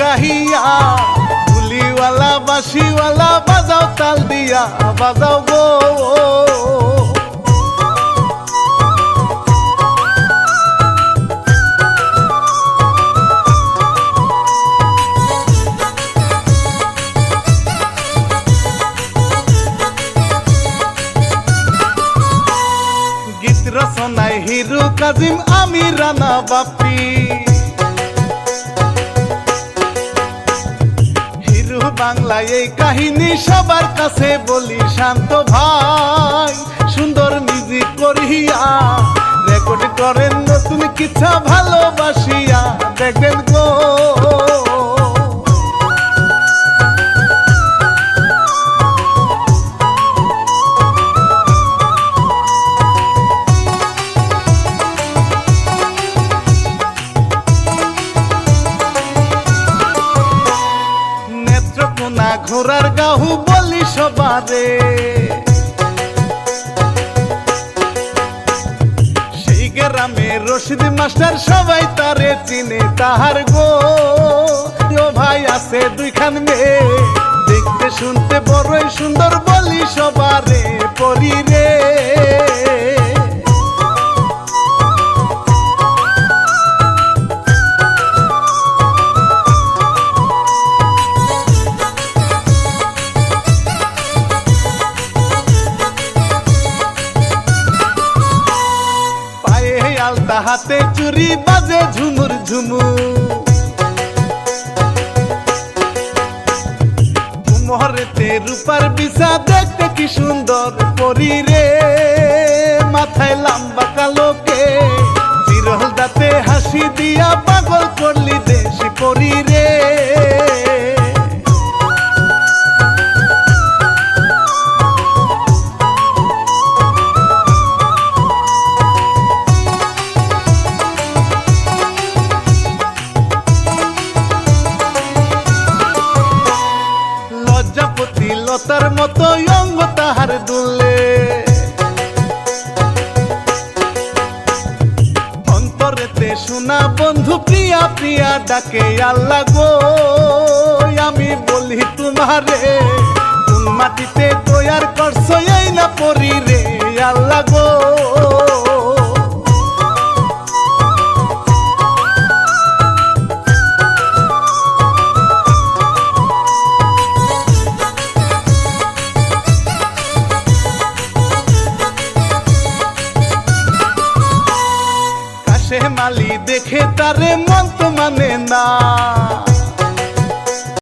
গাহিয়া, গুলিওয়ালা বাঁশিওয়ালা বাজাও তাল দিয়া বাজাও গো। গীত রচনায় হিরু কাজিম, আমি রানা বাপি। হিরু বাংলায় এই কাহিনী সবার কাছে বলি, শান্ত ভাই সুন্দর মিউজিক করিয়া রেকর্ড করেন নতুন কিচ্ছা ভালোবাসিয়া, দেখবেন গো। ঘোড়ার গাহু বলি সবারে, সেই গ্রামে রশিদ মাস্টার সবাই তারে চিনে তাহার গো। ও ভাই আছে দুইখান মেয়ে, দেখতে শুনতে বড়ই সুন্দর বলি সবারে পরি রে। আলতা হাতে চুরি বাজে ঝুমুর ঝুমুর, মোহরেতে রূপার বিছা দেখতে কি সুন্দর পরি রে। মাথায় লম্বা কালোকে বিরল দাঁতে হাসি দিয়া পাগল করলি দেশি পরি রে। লতার মতো অঙ্গ তাহার দুলে, অন্তরেতে শোনা বন্ধু প্রিয়া প্রিয়া ডাকে আল্লাহ গো। আমি বলি তোমারে, কোন মাটিতে তৈয়ার করছো এই না পরি রে আল্লাহ গো। মালি দেখে তারে মন তো মানে না,